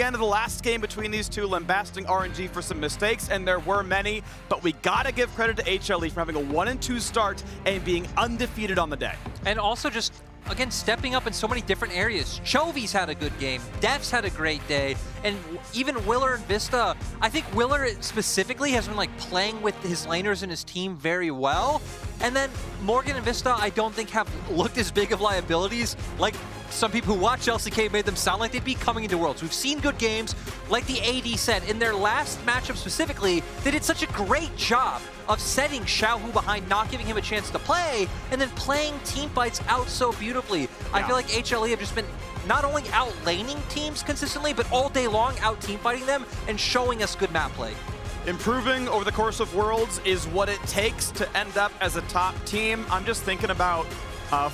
the end of the last game between these two, lambasting RNG for some mistakes, and there were many, but we gotta give credit to HLE for having a 1-2 start and being undefeated on the day. And also just, again, stepping up in so many different areas. Chovy's had a good game. Dev's had a great day. And even Willer and Vista, I think Willer specifically has been like playing with his laners and his team very well. And then Morgan and Vista, I don't think have looked as big of liabilities like some people who watch LCK made them sound like they'd be coming into Worlds. We've seen good games. Like the AD said, in their last matchup specifically, they did such a great job of setting Xiaohu behind, not giving him a chance to play, and then playing team fights out so beautifully. I feel like HLE have just been not only out-laning teams consistently, but all day long out-team-fighting them and showing us good map play. Improving over the course of Worlds is what it takes to end up as a top team. I'm just thinking about,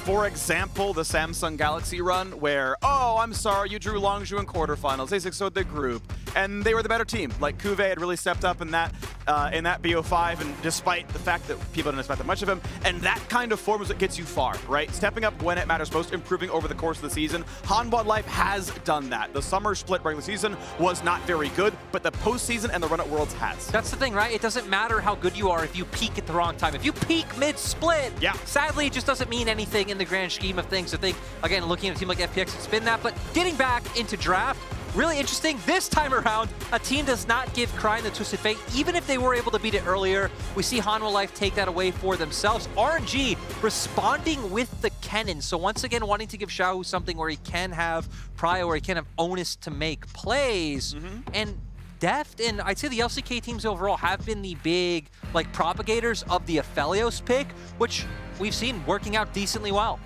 for example, the Samsung Galaxy run where, oh, I'm sorry, you drew Longzhu in quarterfinals. They 6-0'd the group, and they were the better team. Like, Kuve had really stepped up in that BO5, and despite the fact that people didn't expect that much of him, and that kind of form is what gets you far, right? Stepping up when it matters most, improving over the course of the season. Hanwha Life has done that. The summer split regular season was not very good, but the postseason and the run at Worlds has. That's the thing, right? It doesn't matter how good you are if you peak at the wrong time. If you peak mid-split, sadly, it just doesn't mean anything in the grand scheme of things. I think, again, looking at a team like FPX, it's been that, but getting back into draft, really interesting. This time around, a team does not give Crying the Twisted Fate, even if they were able to beat it earlier. We see Hanwha Life take that away for themselves. RNG responding with the Kennen. So once again, wanting to give Xiaohu something where he can have prio, where he can have onus to make plays. And Deft and I'd say the LCK teams overall have been the big like propagators of the Aphelios pick, which we've seen working out decently well.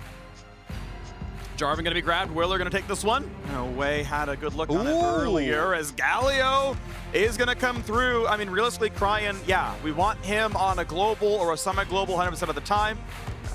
Jarvan gonna be grabbed. Willer gonna take this one. No way, had a good look on it earlier as Galio is gonna come through. I mean, realistically, Cryan, yeah, we want him on a global or a semi-global 100% of the time.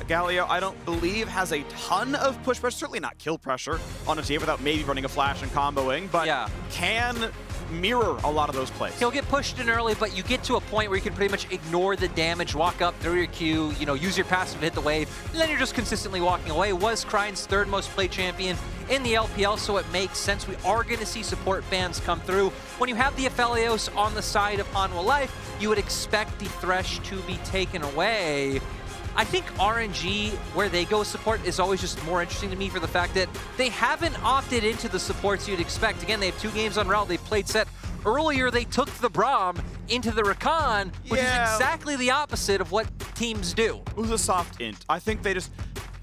Galio, I don't believe, has a ton of push pressure, certainly not kill pressure on a team without maybe running a flash and comboing, but can mirror a lot of those plays. He'll get pushed in early, but you get to a point where you can pretty much ignore the damage, walk up through your Q, you know, use your passive to hit the wave, and then you're just consistently walking away. Was Cryan's third most played champion in the LPL, so it makes sense. We are going to see support bans come through. When you have the Aphelios on the side of Hanwha Life, you would expect the Thresh to be taken away. I think RNG, where they go support, is always just more interesting to me for the fact that they haven't opted into the supports you'd expect. Again, they have 2 games on route. They've played set. Earlier, they took the Braum into the Rakan, which is exactly the opposite of what teams do. It was a soft int. I think they just,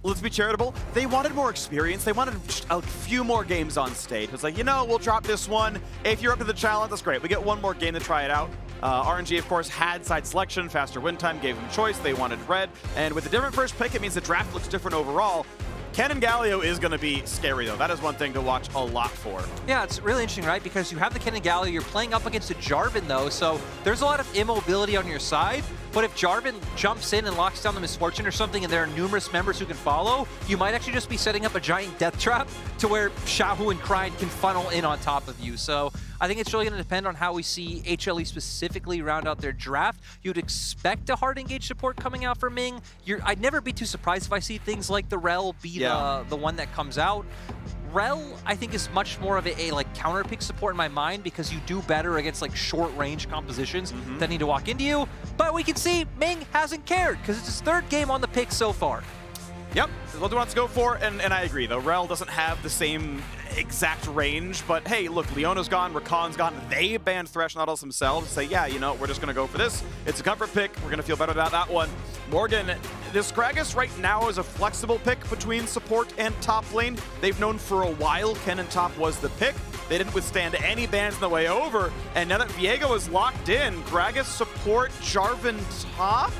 let's be charitable, they wanted more experience. They wanted just a few more games on stage. It's like, you know, we'll drop this one. If you're up to the challenge, that's great. We get one more game to try it out. RNG, of course, had side selection, faster win time, gave them choice. They wanted red. And with a different first pick, it means the draft looks different overall. Kennen Galio is going to be scary, though. That is one thing to watch a lot for. Yeah, it's really interesting, right? Because you have the Kennen Galio, you're playing up against a Jarvan, though, so there's a lot of immobility on your side. But if Jarvan jumps in and locks down the Misfortune or something, and there are numerous members who can follow, you might actually just be setting up a giant death trap to where Xiaohu and Cryan can funnel in on top of you. So I think it's really going to depend on how we see HLE specifically round out their draft. You'd expect a hard engage support coming out for Ming. I'd never be too surprised if I see things like the Rel be the one that comes out. Rel, I think, is much more of a like counter pick support in my mind because you do better against like short range compositions that need to walk into you. But we can see Ming hasn't cared because it's his 3rd game on the pick so far. Yep, that's what he wants to go for, and I agree, though. Rel doesn't have the same exact range, but hey, look, Leona's gone, Rakan's gone. They banned Thresh, not us themselves. Say, yeah, you know, we're just going to go for this. It's a comfort pick. We're going to feel better about that one. Morgan, this Gragas right now is a flexible pick between support and top lane. They've known for a while Kennen top was the pick. They didn't withstand any bans on the way over, and now that Viego is locked in, Gragas support, Jarvan top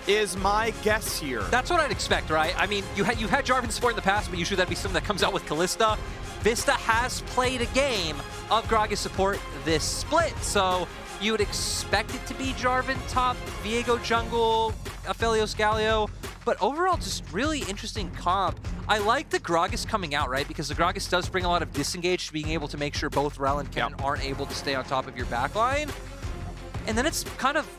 is my guess here. That's what I'd expect, right? I mean, you've had Jarvan support in the past, but usually that'd be something that comes out with Kalista. Vista has played a game of Gragas support this split, so you would expect it to be Jarvan top, Viego jungle, Aphelios Galio, but overall just really interesting comp. I like the Gragas coming out, right? Because the Gragas does bring a lot of disengage to being able to make sure both Rel and Kennen aren't able to stay on top of your backline. And then it's kind of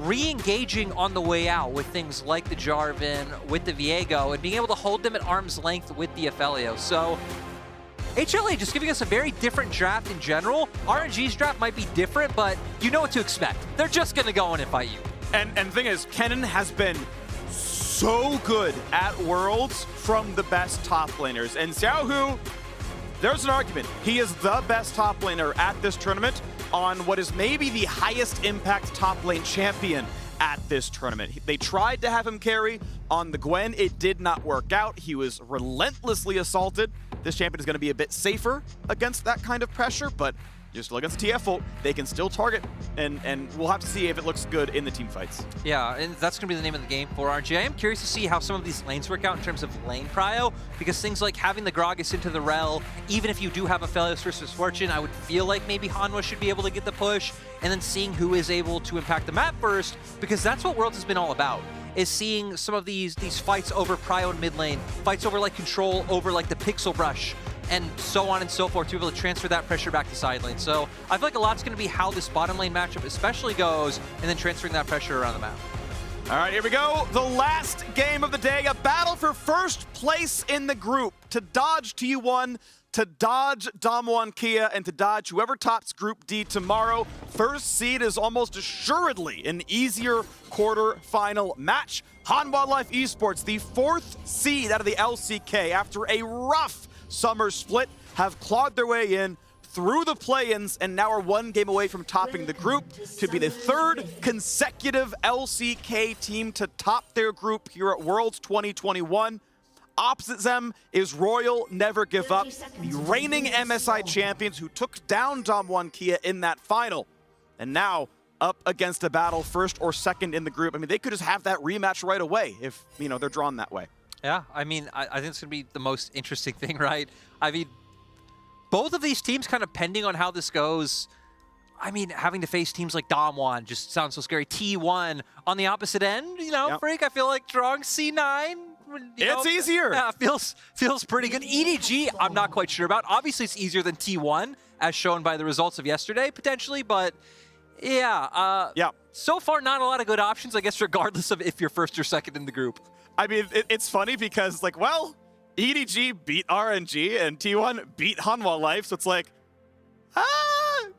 re-engaging on the way out with things like the Jarvan, with the Viego, and being able to hold them at arm's length with the Aphelios. So HLE just giving us a very different draft in general. RNG's draft might be different, but you know what to expect. They're just going to go in and fight you. And the thing is, Kennen has been so good at Worlds from the best top laners. And Xiaohu, there's an argument. He is the best top laner at this tournament on what is maybe the highest impact top lane champion at this tournament. They tried to have him carry on the Gwen. It did not work out. He was relentlessly assaulted. This champion is going to be a bit safer against that kind of pressure, but you're still against TF ult. They can still target, and we'll have to see if it looks good in the team fights. Yeah, and that's going to be the name of the game for RNG. I am curious to see how some of these lanes work out in terms of lane prio, because things like having the Gragas into the Rel, even if you do have a Phelios versus Fortune, I would feel like maybe Hanwha should be able to get the push, and then seeing who is able to impact the map first, because that's what Worlds has been all about, is seeing some of these fights over prio in mid lane, fights over like control, over like the pixel brush, and so on and so forth, to be able to transfer that pressure back to side lane. So I feel like a lot's going to be how this bottom lane matchup especially goes, and then transferring that pressure around the map. All right, here we go. The last game of the day, a battle for first place in the group. To dodge T1, to dodge Damwon Kia, and to dodge whoever tops Group D tomorrow. First seed is almost assuredly an easier quarter-final match. Hanwha Life Esports, the 4th seed out of the LCK after a rough summer split, have clawed their way in through the play-ins and now are one game away from topping the group to be the 3rd consecutive LCK team to top their group here at Worlds 2021. Opposite them is Royal Never Give Up, the reigning MSI champions who took down Damwon Kia in that final. And now up against a battle 1st or 2nd in the group. I mean, they could just have that rematch right away if, you know, they're drawn that way. Yeah, I mean, I think it's going to be the most interesting thing, right? I mean, both of these teams kind of pending on how this goes. I mean, having to face teams like Damwon just sounds so scary. T1 on the opposite end, you know, Freak, I feel like drawing C9. It's easier. Yeah, feels pretty good. EDG, I'm not quite sure about. Obviously, it's easier than T1, as shown by the results of yesterday, potentially, but yeah. So far, not a lot of good options, I guess, regardless of if you're 1st or 2nd in the group. I mean, it's funny because, like, well, EDG beat RNG and T1 beat Hanwha Life, so it's like,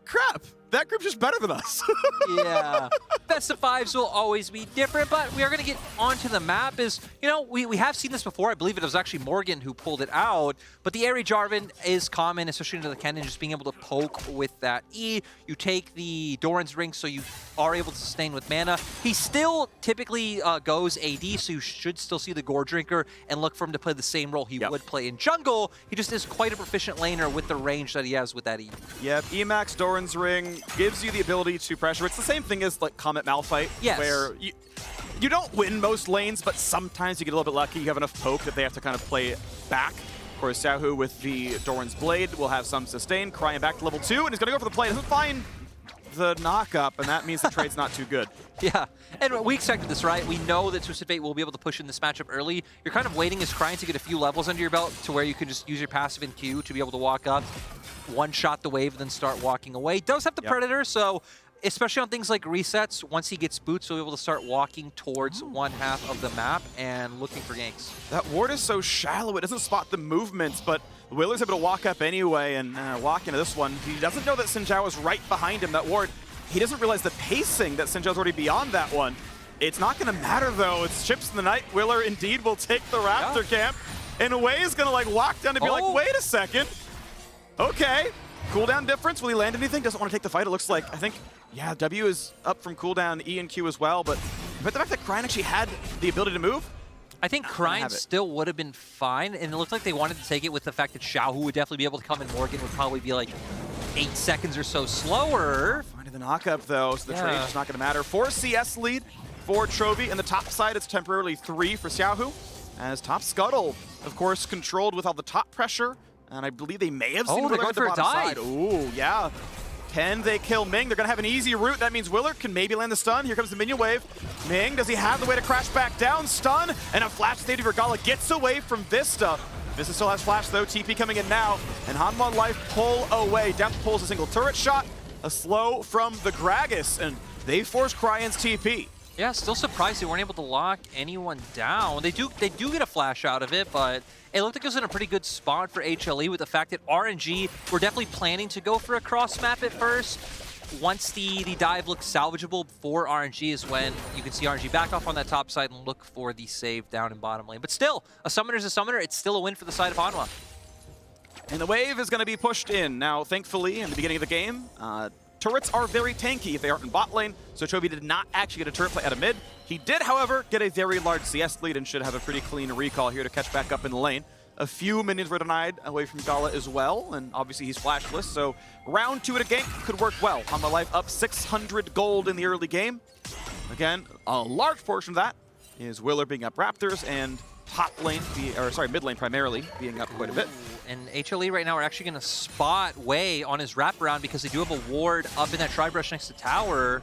crap. That group's just better than us. Yeah. Best of 5s will always be different, but we are going to get onto the map. You know, we have seen this before. I believe it was actually Morgan who pulled it out, but the Airy Jarvan is common, especially into the Kennen, just being able to poke with that E. You take the Doran's Ring, so you are able to sustain with mana. He still typically goes AD, so you should still see the Gore Drinker and look for him to play the same role he would play in jungle. He just is quite a proficient laner with the range that he has with that E. Yep, Emax Doran's Ring gives you the ability to pressure. It's the same thing as like Comet Malphite, where you don't win most lanes, but sometimes you get a little bit lucky. You have enough poke that they have to kind of play back. Of course, Xiaohu with the Doran's Blade will have some sustain, crying back to level 2, and he's going to go for the play. Doesn't find the knock-up, and that means the trade's not too good. Yeah, and we expected this, right? We know that Twisted Fate will be able to push in this matchup early. You're kind of waiting as Crying to get a few levels under your belt to where you can just use your passive in Q to be able to walk up, one-shot the wave, and then start walking away. Does have the Predator, so especially on things like resets, once he gets boots, he'll be able to start walking towards one half of the map and looking for ganks. That ward is so shallow, it doesn't spot the movements, but Willer's able to walk up anyway and walk into this one. He doesn't know that Xin Zhao is right behind him, that ward. He doesn't realize the pacing that Xin Zhao's already beyond that one. It's not going to matter, though. It's Chips in the Night. Willer indeed will take the Raptor camp. In a way, is going to like walk down to be like, wait a second. Okay. Cooldown difference. Will he land anything? Doesn't want to take the fight. It looks like, I think, yeah, W is up from cooldown, E and Q as well. But the fact that Crying actually had the ability to move, I think Crying still would have been fine, and it looked like they wanted to take it with the fact that Xiaohu would definitely be able to come, and Morgan would probably be like 8 seconds or so slower. Finding the knock-up, though, so the trade's just not going to matter. 4 CS lead for Chovy, and the top side, it's temporarily 3 for Xiaohu. As top Scuttle, of course, controlled with all the top pressure, and I believe they may have seen they're going for a dive. Ooh, yeah. Can they kill Ming? They're going to have an easy route. That means Willard can maybe land the stun. Here comes the minion wave. Ming, does he have the way to crash back down? Stun, and a flash state of Regala gets away from Vista. Vista still has flash, though. TP coming in now, and Hanwha Life pull away. Depth pulls a single turret shot, a slow from the Gragas, and they force Crying's TP. Yeah, still surprised they weren't able to lock anyone down. They do get a flash out of it, but it looked like it was in a pretty good spot for HLE with the fact that RNG were definitely planning to go for a cross map at first. Once the dive looks salvageable for RNG is when you can see RNG back off on that top side and look for the save down in bottom lane. But still, a summoner's a summoner. It's still a win for the side of Hanwha. And the wave is going to be pushed in. Now, thankfully, in the beginning of the game, turrets are very tanky if they aren't in bot lane, so Chovy did not actually get a turret play out of mid. He did, however, get a very large CS lead and should have a pretty clean recall here to catch back up in the lane. A few minions were denied away from Gala as well, and obviously he's flashless, so round 2 at a gank could work well. Hanwha Life up 600 gold in the early game. Again, a large portion of that is Willer being up Raptors and mid lane primarily being up quite a bit. And HLE right now are actually going to spot Wei on his wraparound because they do have a ward up in that tri-brush next to tower.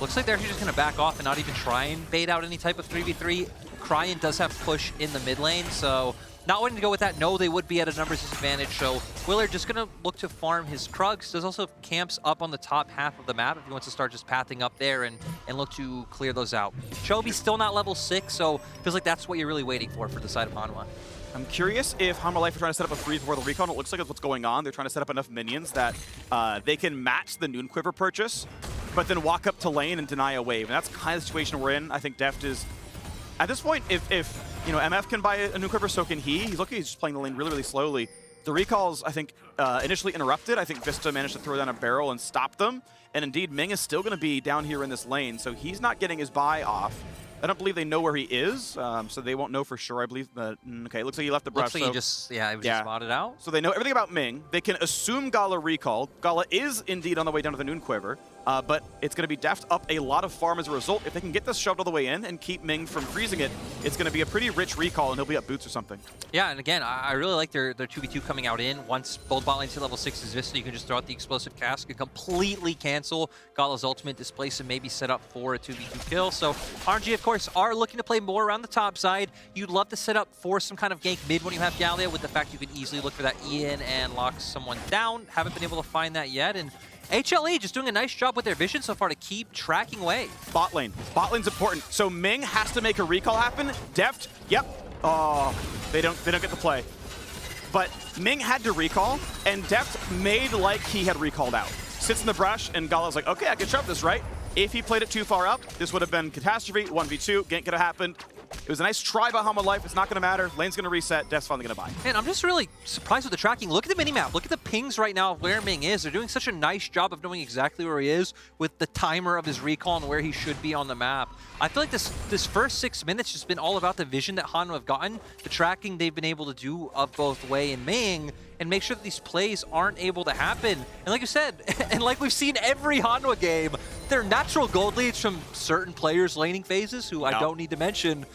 Looks like they're actually just going to back off and not even try and bait out any type of 3v3. Cryan does have push in the mid lane, so not wanting to go with that. No, they would be at a numbers disadvantage, so Willer just going to look to farm his Krugs. There's also camps up on the top half of the map if he wants to start just pathing up there and look to clear those out. Chovy's still not level 6, so feels like that's what you're really waiting for the side of Hanwha. I'm curious if Hanwha Life are trying to set up a freeze before the recon. It looks like that's what's going on. They're trying to set up enough minions that they can match the Noon Quiver purchase, but then walk up to lane and deny a wave. And that's kind of the situation we're in. I think Deft is, at this point, if you know, MF can buy a Noon Quiver, so can he. He's looking, he's just playing the lane really, really slowly. The recalls, I think, initially interrupted. I think Vista managed to throw down a barrel and stop them. And indeed, Ming is still going to be down here in this lane, so he's not getting his buy off. I don't believe they know where he is, so they won't know for sure, I believe. But, okay, looks like he left the brush. Looks like he just spotted out. So they know everything about Ming. They can assume Gala recalled. Gala is indeed on the way down to the Noon Quiver, but it's going to be Deft up a lot of farm as a result. If they can get this shoved all the way in and keep Ming from freezing it, it's going to be a pretty rich recall, and he'll be up boots or something. Yeah, and again, I really like their 2v2 coming out in. Once both bot lanes to level 6 is Vista, you can just throw out the explosive cask and completely cancel Gala's ultimate, displace, and maybe set up for a 2v2 kill. So RNG, of course, are looking to play more around the top side. You'd love to set up for some kind of gank mid when you have Gallia, with the fact you could easily look for that Ian and lock someone down. Haven't been able to find that yet, and HLE just doing a nice job with their vision so far to keep tracking Wei. Bot lane. Bot lane's important. So Ming has to make a recall happen. Deft, yep. Oh, they don't get the play. But Ming had to recall, and Deft made like he had recalled out. Sits in the brush, and Gala's like, okay, I can shove this, right? If he played it too far up, this would have been catastrophe, 1v2, gank could have happened. It was a nice try by Hanwha Life. It's not going to matter. Lane's going to reset. Death's finally going to buy. Man, I'm just really surprised with the tracking. Look at the minimap. Look at the pings right now of where Ming is. They're doing such a nice job of knowing exactly where he is with the timer of his recall and where he should be on the map. I feel like this first 6 minutes has been all about the vision that Hanwha have gotten, the tracking they've been able to do of both Wei and Ming, and make sure that these plays aren't able to happen. And like you said, and like we've seen every Hanwha game, their natural gold leads from certain players' laning phases, who I don't need to mention,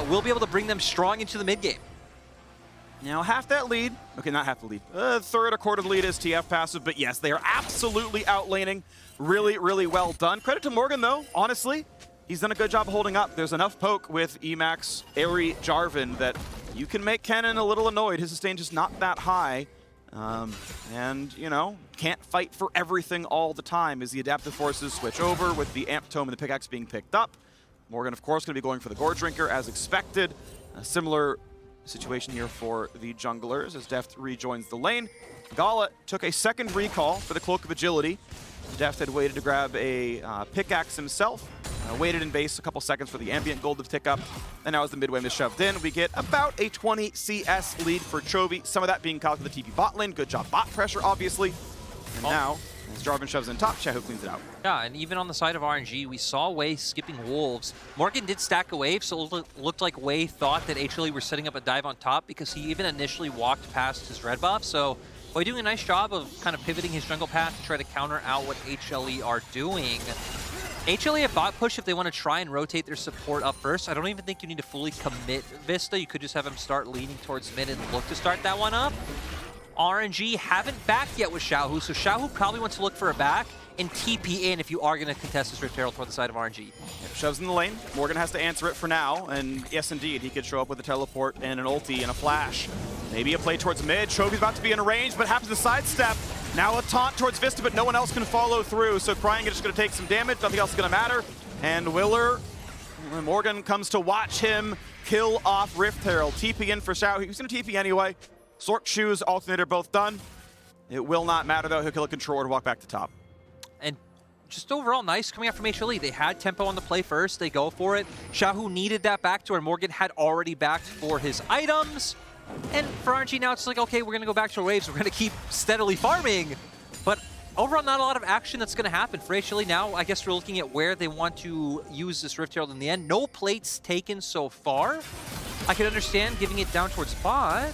will be able to bring them strong into the mid game. Now, half that lead, okay, not half the lead, third or quarter of the lead is TF passive, but yes, they are absolutely outlaning. Really, really well done. Credit to Morgan, though, honestly. He's done a good job of holding up. There's enough poke with Emax, Aerie, Jarvan that you can make Kennen a little annoyed. His sustain just not that high. And, you know, can't fight for everything all the time as the adaptive forces switch over with the Amp Tome and the Pickaxe being picked up. Morgan, of course, going to be going for the Gore Drinker as expected. A similar situation here for the junglers as Deft rejoins the lane. Gala took a second recall for the Cloak of Agility. Deft had waited to grab a Pickaxe himself. Waited in base a couple seconds for the ambient gold to tick up, and now as the mid wave is shoved in, we get about a 20 CS lead for Chovy. Some of that being calculated with the TP bot lane. Good job bot pressure, obviously. And now, as Jarvan shoves in top, Shahu cleans it out. Yeah, and even on the side of RNG, we saw Wei skipping wolves. Morgan did stack a wave, so it looked like Wei thought that HLE were setting up a dive on top because he even initially walked past his red buff. So Wei doing a nice job of kind of pivoting his jungle path to try to counter out what HLE are doing. HLE have bot push if they want to try and rotate their support up first. I don't even think you need to fully commit Vista. You could just have him start leaning towards mid and look to start that one up. RNG haven't backed yet with Xiaohu, so Xiaohu probably wants to look for a back and TP in if you are going to contest this Rift Herald toward the side of RNG. Shoves in the lane. Morgan has to answer it for now, and yes, indeed, he could show up with a teleport and an ulti and a flash. Maybe a play towards mid. Chovy's about to be in range, but happens to sidestep. Now a taunt towards Vista, but no one else can follow through, so Crying is just going to take some damage. Nothing else is going to matter. And Willer, Morgan comes to watch him kill off Rift Herald. TP in for Xiao. He's going to TP anyway. Sork Shoes, Alternator both done. It will not matter though. He'll kill a controller to walk back to top. And just overall nice coming out from HLE. They had tempo on the play first. They go for it. Xiaohu needed that backdoor, and Morgan had already backed for his items. And for RNG now, it's like, okay, we're going to go back to our waves. We're going to keep steadily farming. But overall, not a lot of action that's going to happen for HLE now. I guess we're looking at where they want to use this Rift Herald in the end. No plates taken so far. I can understand giving it down towards bot.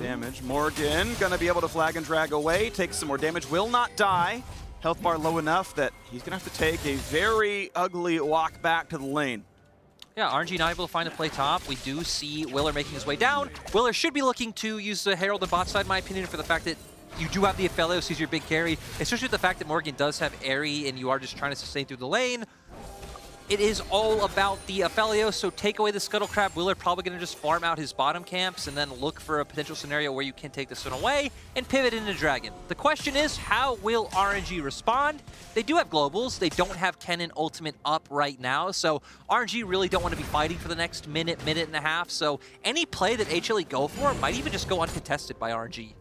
Damage. Morgan going to be able to flag and drag away. Takes some more damage. Will not die. Health bar low enough that he's going to have to take a very ugly walk back to the lane. Yeah, RNG not able to find a play top. We do see Willer making his way down. Willer should be looking to use the Herald and bot side, in my opinion, for the fact that you do have the Aphelios, he's your big carry, especially with the fact that Morgan does have Airy and you are just trying to sustain through the lane. It is all about the Aphelios, so take away the Scuttle Crab. Willer probably going to just farm out his bottom camps and then look for a potential scenario where you can take this one away and pivot into Dragon. The question is, how will RNG respond? They do have globals. They don't have Kennen ultimate up right now, so RNG really don't want to be fighting for the next minute, minute and a half, so any play that HLE go for might even just go uncontested by RNG.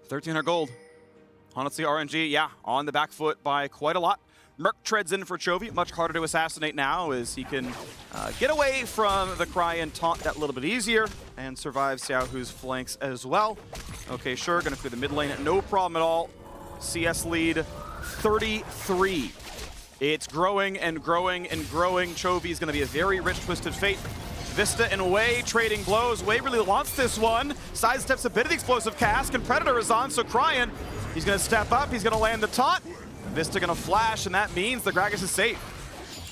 1300 gold. Honestly, RNG, yeah, on the back foot by quite a lot. Merc treads in for Chovy. Much harder to assassinate now as he can get away from the Cry and taunt that a little bit easier and survive Xiaohu's flanks as well. Okay, sure, gonna clear the mid lane, no problem at all. CS lead 33. It's growing and growing and growing. Chovy's gonna be a very rich Twisted Fate. Vista and Wei trading blows. Wei really wants this one. Sidesteps a bit of the explosive cast, and Predator is on, so Cryan, he's gonna step up, he's gonna land the taunt. Vista gonna flash, and that means the Gragas is safe.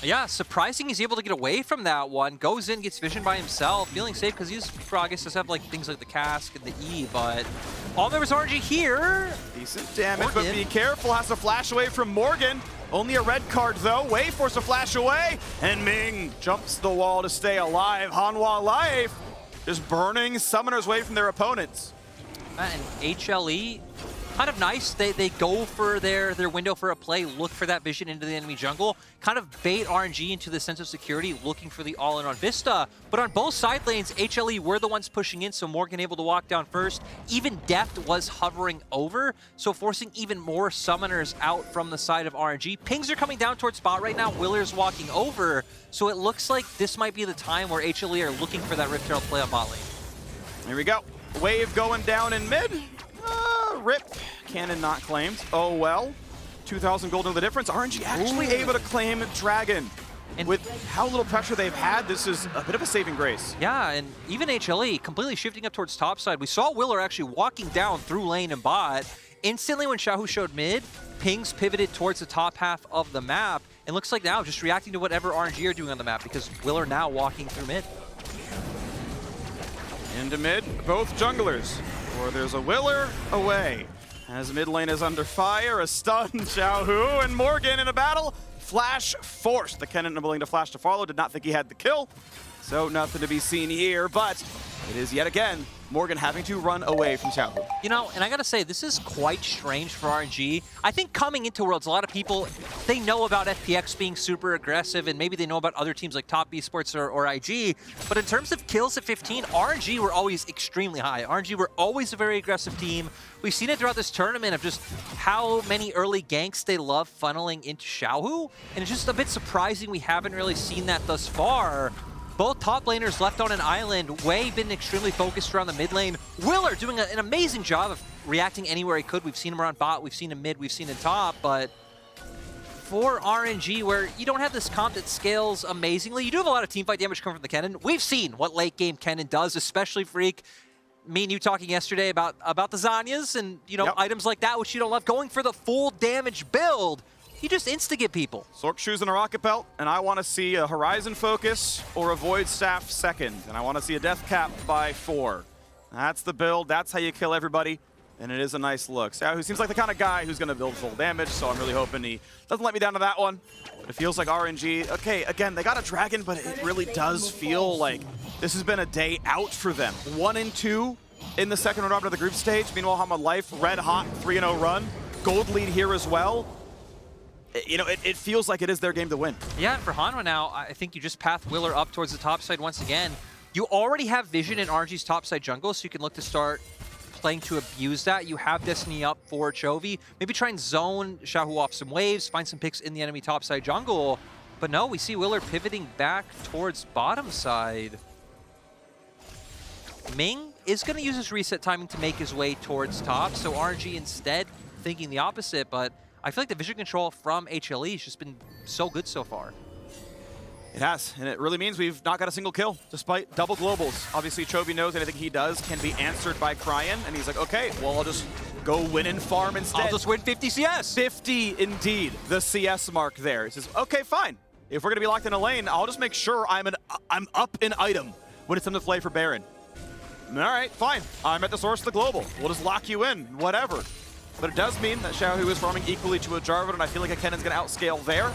Yeah, surprising he's able to get away from that one. Goes in, gets vision by himself, feeling safe because Gragas does have like things like the cask and the E, but all there was RNG here. Decent damage, Morgan. But be careful, has to flash away from Morgan. Only a red card though. Wei forced to flash away, and Ming jumps the wall to stay alive. Hanwha Life just burning summoners away from their opponents. And HLE, kind of nice. They go for their window for a play, look for that vision into the enemy jungle, kind of bait RNG into the sense of security, looking for the all-in on Vista. But on both side lanes, HLE were the ones pushing in, so Morgan able to walk down first. Even Deft was hovering over, so forcing even more summoners out from the side of RNG. Pings are coming down towards spot right now. Willer's walking over, so it looks like this might be the time where HLE are looking for that Rift Herald play on bot lane. Here we go. Wave going down in mid. Rip. Cannon not claimed. Oh well. 2,000 gold in the difference. RNG actually able to claim Dragon. And with how little pressure they've had, this is a bit of a saving grace. Yeah, and even HLE completely shifting up towards top side. We saw Willer actually walking down through lane and bot. Instantly when Xiaohu showed mid, Pings pivoted towards the top half of the map. And looks like now just reacting to whatever RNG are doing on the map because Willer now walking through mid. Into mid, both junglers. Or there's a Willer away. As mid lane is under fire, a stun, Xiaohu and Morgan in a battle. Flash forced. The Kennen willing to flash to follow, did not think he had the kill. So nothing to be seen here, but it is yet again Morgan having to run away from Xiaohu. You know, and I gotta say, this is quite strange for RNG. I think coming into Worlds, a lot of people, they know about FPX being super aggressive, and maybe they know about other teams like Top Esports or IG, but in terms of kills at 15, RNG were always extremely high. RNG were always a very aggressive team. We've seen it throughout this tournament of just how many early ganks they love funneling into Xiaohu, and it's just a bit surprising we haven't really seen that thus far. Both top laners left on an island. Wei been extremely focused around the mid lane. Willer doing an amazing job of reacting anywhere he could. We've seen him around bot, we've seen him mid, we've seen him top, but for RNG, where you don't have this comp that scales amazingly, you do have a lot of teamfight damage coming from the Kennen. We've seen what late game Kennen does, especially Freak. Me and you talking yesterday about the Zanyas and items like that, which you don't love. Going for the full damage build. You just insta-get people. Sork Shoes and a Rocket Belt, and I want to see a Horizon Focus or a Void Staff second, and I want to see a Death Cap by 4. That's the build, that's how you kill everybody, and it is a nice look. Xiaohu seems like the kind of guy who's going to build full damage, so I'm really hoping he doesn't let me down to that one. But it feels like RNG, okay, again, they got a Dragon, but it really does feel like this has been a day out for them. 1 and 2 in the second round of the group stage. Meanwhile, Hanwha Life, red hot 3-0 run. Gold lead here as well. you know, it feels like it is their game to win. Yeah, and for Hanwha now, I think you just path Willer up towards the top side once again. You already have vision in RNG's top side jungle, so you can look to start playing to abuse that. You have Destiny up for Chovy. Maybe try and zone Xiaohu off some waves, find some picks in the enemy top side jungle. But no, we see Willer pivoting back towards bottom side. Ming is going to use his reset timing to make his way towards top, so RNG instead thinking the opposite, but I feel like the vision control from HLE has just been so good so far. It has, and it really means we've not got a single kill, despite double globals. Obviously, Chovy knows anything he does can be answered by Cryan, and he's like, okay, well, I'll just go win and farm instead. I'll just win 50 CS. 50, indeed, the CS mark there. He says, okay, fine. If we're going to be locked in a lane, I'll just make sure I'm up an item when it's time to play for Baron. All right, fine. I'm at the source of the global. We'll just lock you in, whatever. But it does mean that Xiaohu is farming equally to a Jarvan, and I feel like a Kennen's going to outscale there.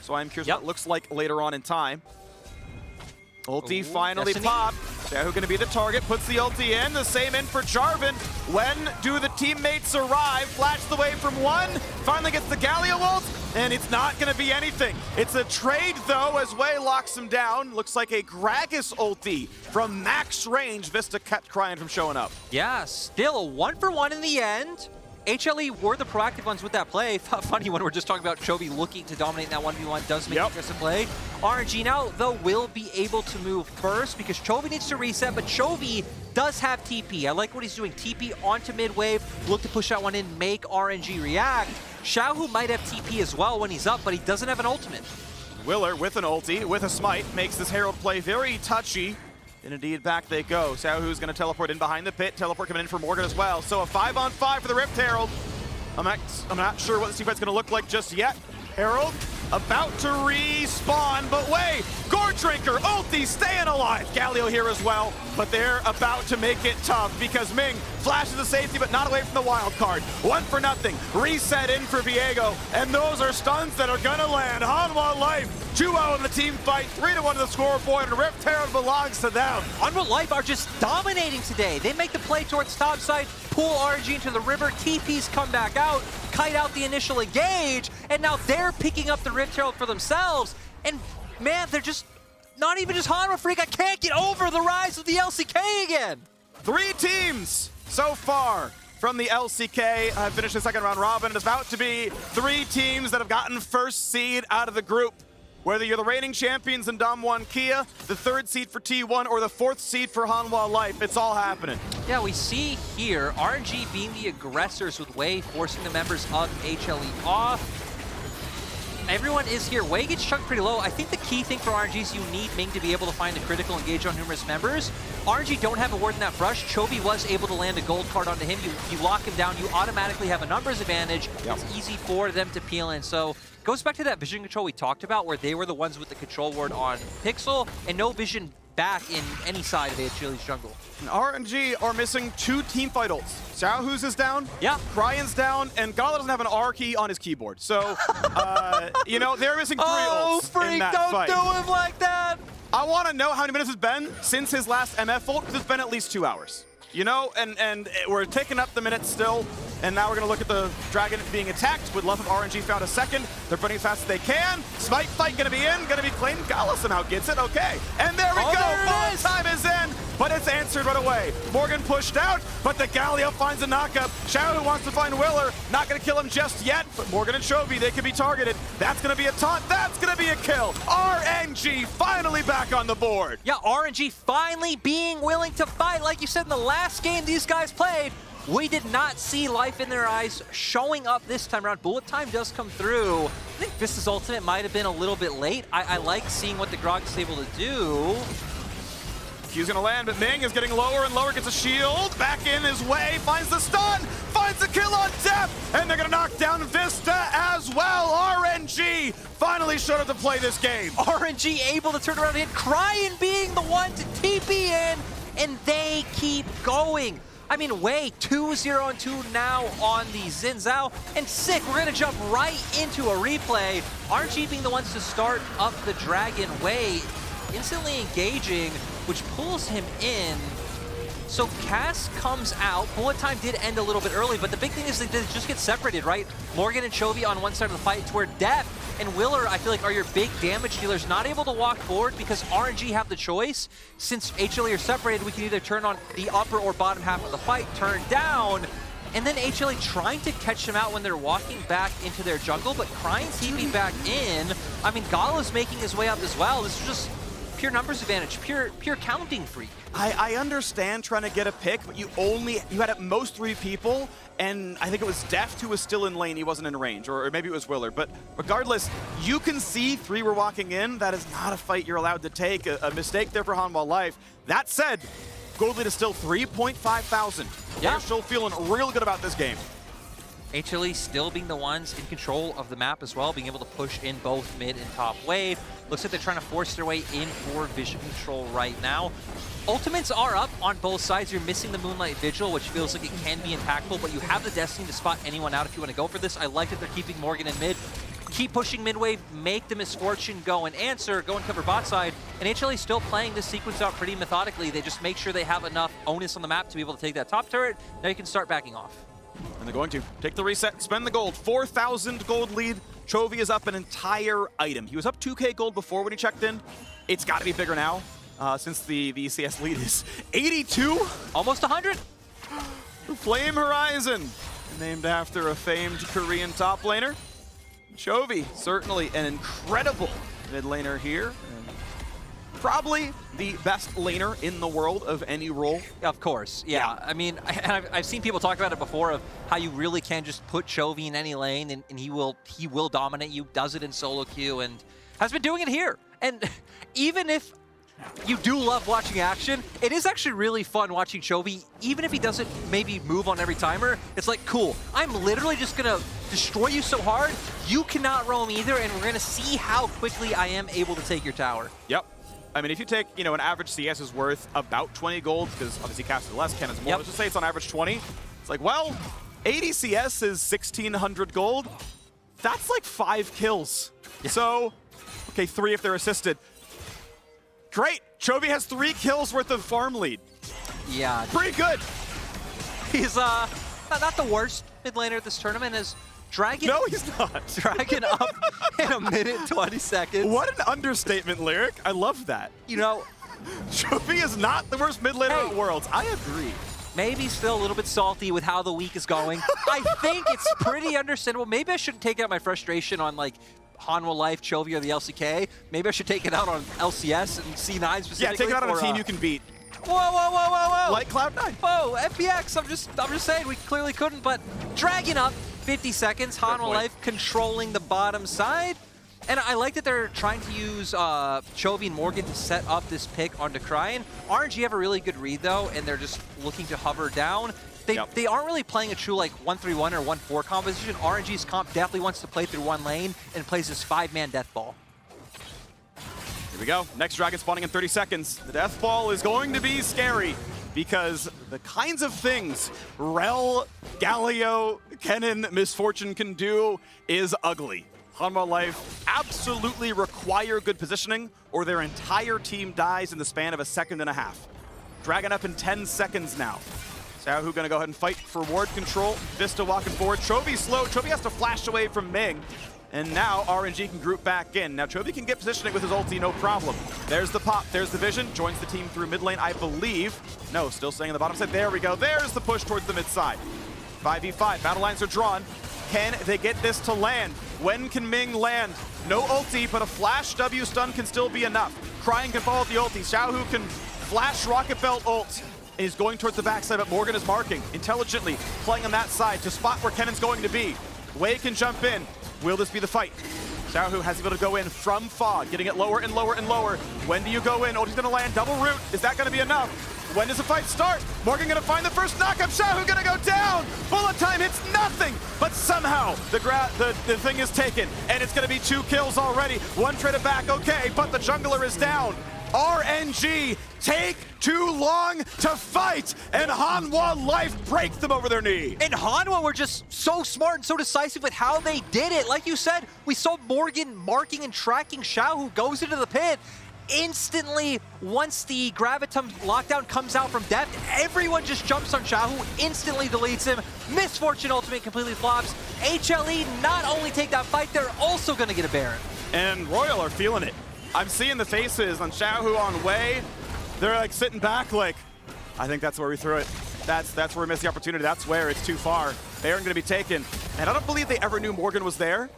So I'm curious what it looks like later on in time. Ulti finally popped. Xiaohu going to be the target, puts the ulti in. The same in for Jarvan. When do the teammates arrive? Flash the way from one. Finally gets the Galio ult, and it's not going to be anything. It's a trade, though, as Wei locks him down. Looks like a Gragas ulti from max range. Vista kept Cryan from showing up. Yeah, still a 1-for-1 in the end. HLE were the proactive ones with that play. Funny when we're just talking about Chovy looking to dominate in that 1v1 does make aggressive play. RNG now, though, will be able to move first because Chovy needs to reset, but Chovy does have TP. I like what he's doing. TP onto mid wave, look to push that one in, make RNG react. Xiaohu might have TP as well when he's up, but he doesn't have an ultimate. Willer with an ulti, with a smite, makes this Herald play very touchy. And indeed, back they go. Xiaohu's going to teleport in behind the pit. Teleport coming in for Morgan as well. So a 5-on-5 for the Rift Herald. I'm not sure what the teamfight's going to look like just yet. Herald about to respawn, but wait, Gore Drinker, ulti, staying alive. Galio here as well, but they're about to make it tough because Ming flashes the safety, but not away from the wild card. 1-for-0, reset in for Viego, and those are stuns that are gonna land. Hanwha Life, 2-0 in the team fight, 3-1 in the scoreboard, and Rift Herald belongs to them. Hanwha Life are just dominating today. They make the play towards top side, pull RNG into the river, TPs come back out, kite out the initial engage, and now they're picking up the Rift Herald for themselves. And man, they're just not even just Hanwha Freak. I can't get over the rise of the LCK again. 3 teams so far from the LCK have finished the second round robin. It's about to be 3 teams that have gotten first seed out of the group. Whether you're the reigning champions in Dom1 Kia, the 3rd seed for T1, or the 4th seed for Hanwha Life, it's all happening. Yeah, we see here RNG being the aggressors with Wei forcing the members of HLE off. Everyone is here. Wei gets chunked pretty low. I think the key thing for RNG is you need Ming to be able to find a critical engage on numerous members. RNG don't have a ward in that brush. Chovy was able to land a gold card onto him. You lock him down, you automatically have a numbers advantage. It's easy for them to peel in. So goes back to that vision control we talked about where they were the ones with the control ward on Pixel and no vision back in any side of HLE's jungle. And RNG are missing 2 teamfight ults. Xiaohu's is down, Cryan's down, and Gala doesn't have an R key on his keyboard. So, you know, they're missing 3 ults in that fight. Don't do him like that! I want to know how many minutes it's been since his last MF ult, because it's been at least 2 hours. You know, and we're taking up the minutes still. And now we're going to look at the Dragon being attacked. With love of RNG found a second. They're running as fast as they can. Smite fight going to be in. Going to be claimed. Gala somehow gets it. Okay. And there we go. Full time is in. But it's answered right away. Morgan pushed out, but the Galio finds a knockup. Xiaohu wants to find Willer. Not going to kill him just yet, but Morgan and Chovy, they could be targeted. That's going to be a taunt. That's going to be a kill. RNG finally back on the board. Yeah, RNG finally being willing to fight. Like you said, in the last game these guys played, we did not see life in their eyes showing up this time around. Bullet time does come through. I think Vista's ultimate might have been a little bit late. I like seeing what the Grog is able to do. Q's gonna land, but Ming is getting lower and lower, gets a shield, back in his way, finds the stun, finds the kill on Death, and they're gonna knock down Vista as well. RNG finally showed up to play this game. RNG able to turn around and Cryan being the one to TP in, and they keep going. I mean, Wei 2-0-2 now on the Xin Zhao, and sick, we're gonna jump right into a replay. RNG being the ones to start up the Dragon. Wei instantly engaging, which pulls him in. So Cass comes out. Bullet time did end a little bit early, but the big thing is they just get separated, right? Morgan and Chovy on one side of the fight, to where Def and Willer, I feel like, are your big damage dealers, not able to walk forward because RNG have the choice. Since HLE are separated, we can either turn on the upper or bottom half of the fight, turn down, and then HLE trying to catch them out when they're walking back into their jungle, but crying TP back in. I mean, Gala's making his way up as well. This is just pure numbers advantage, pure counting freak. I understand trying to get a pick, but you had at most 3 people, and I think it was Deft who was still in lane. He wasn't in range, or maybe it was Willer. But regardless, you can see 3 were walking in. That is not a fight you're allowed to take. A mistake there for Hanwha Life. That said, gold lead is still 3,500. Yeah. They're still feeling real good about this game. HLE still being the ones in control of the map as well, being able to push in both mid and top wave. Looks like they're trying to force their way in for vision control right now. Ultimates are up on both sides. You're missing the Moonlight Vigil, which feels like it can be impactful, but you have the Destiny to spot anyone out if you want to go for this. I like that they're keeping Morgan in mid. Keep pushing mid wave, make the Misfortune go and answer, go and cover bot side. And HLE still playing this sequence out pretty methodically. They just make sure they have enough onus on the map to be able to take that top turret. Now you can start backing off. And they're going to take the reset, spend the gold. 4,000 gold lead. Chovy is up an entire item. He was up 2K gold before when he checked in. It's got to be bigger now, since the CS lead is 82. Almost 100. Flame Horizon, named after a famed Korean top laner. Chovy, certainly an incredible mid laner here. Probably the best laner in the world of any role. Of course, yeah. I mean, I've seen people talk about it before of how you really can just put Chovy in any lane and he will dominate you, does it in solo queue, and has been doing it here. And even if you do love watching action, it is actually really fun watching Chovy, even if he doesn't maybe move on every timer. It's like, cool, I'm literally just gonna destroy you so hard, you cannot roam either, and we're gonna see how quickly I am able to take your tower. Yep. I mean, if you take, an average CS is worth about 20 gold, because obviously casted less, Ken is more. Yep. Let's just say it's on average 20. It's like, well, 80 CS is 1,600 gold. That's like 5 kills. Yeah. So, okay, 3 if they're assisted. Great. Chovy has 3 kills worth of farm lead. Yeah. Pretty good. He's not the worst mid laner at this tournament. Is dragging. No, he's not. Dragging up in a minute 20 seconds. What an understatement lyric. I love that. Chovy is not the worst mid laner in Worlds. I agree. Maybe still a little bit salty with how the week is going. I think it's pretty understandable. Maybe I shouldn't take out my frustration on like Hanwha Life, Chovy, or the LCK. Maybe I should take it out on LCS and C9 specifically. Yeah, take it out on a team you can beat. Whoa, whoa, whoa, whoa, whoa. Like Cloud9. Whoa, FPX, I'm just saying, we clearly couldn't, but dragging up 50 seconds, Hanwha Life controlling the bottom side. And I like that they're trying to use Chovy and Morgan to set up this pick onto Cryin. RNG have a really good read, though, and they're just looking to hover down. They aren't really playing a true like 1-3-1 or 1-4 composition. RNG's comp definitely wants to play through one lane and plays this 5-man death ball. Here we go. Next dragon spawning in 30 seconds. The death ball is going to be scary because the kinds of things Rel, Galio, Kennen, Misfortune can do is ugly. Hanwha Life absolutely require good positioning or their entire team dies in the span of a second and a half. Dragon up in 10 seconds now. Xiaohu gonna go ahead and fight for ward control. Vista walking forward. Chovy slow. Chovy has to flash away from Ming. And now RNG can group back in. Now Chovy can get positioning with his ulti, no problem. There's the pop, there's the vision. Joins the team through mid lane, I believe. No, still staying on the bottom side. There we go. There's the push towards the mid side. 5v5, battle lines are drawn. Can they get this to land? When can Ming land? No ulti, but a flash W stun can still be enough. Cryin can follow the ulti. Xiaohu can flash Rocket Belt ult. Is going towards the backside, but Morgan is marking intelligently, playing on that side to spot where Kennen's going to be. Wei can jump in. Will this be the fight? Xiaohu has able to go in from Fog, getting it lower and lower and lower. When do you go in? Ulti's gonna land, double root. Is that gonna be enough? When does the fight start? Morgan gonna find the first knockup. Xiaohu gonna go down. Bullet time hits nothing, but somehow the thing is taken, and it's gonna be 2 kills already. 1 traded back, okay, but the jungler is down. RNG take too long to fight, and Hanwha Life break them over their knee. And Hanwha were just so smart and so decisive with how they did it. Like you said, we saw Morgan marking and tracking Xiao, who goes into the pit. instantly, once the Gravitum lockdown comes out from Deft, everyone just jumps on Xiaohu, instantly deletes him. Misfortune ultimate completely flops. HLE not only take that fight, they're also going to get a Baron. And Royal are feeling it. I'm seeing the faces on Xiaohu, on Wei. They're like sitting back like, I think that's where we threw it. That's where we missed the opportunity. That's where it's too far. Baron going to be taken. And I don't believe they ever knew Morgan was there.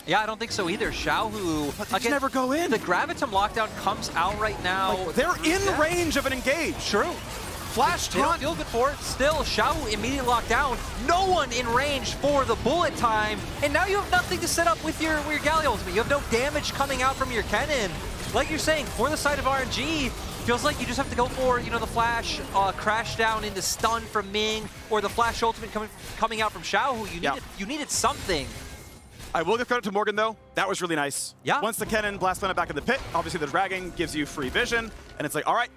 Yeah, I don't think so either. Xiaohu, But they never go in. The Gravitum lockdown comes out right now. Like, they're in range of an engage. True. Flash They don't taunt. feel good for it. Still, Xiaohu immediately locked down. No one in range for the bullet time. And now you have nothing to set up with your Galio ultimate. You have no damage coming out from your cannon. Like you're saying, for the side of RNG, feels like you just have to go for, you know, the flash crash down into stun from Ming, or the flash ultimate coming out from Xiaohu. You needed something. I will give credit to Morgan, though. That was really nice. Yeah. Once the cannon blast went back in the pit, obviously the dragging gives you free vision, and it's like, all right,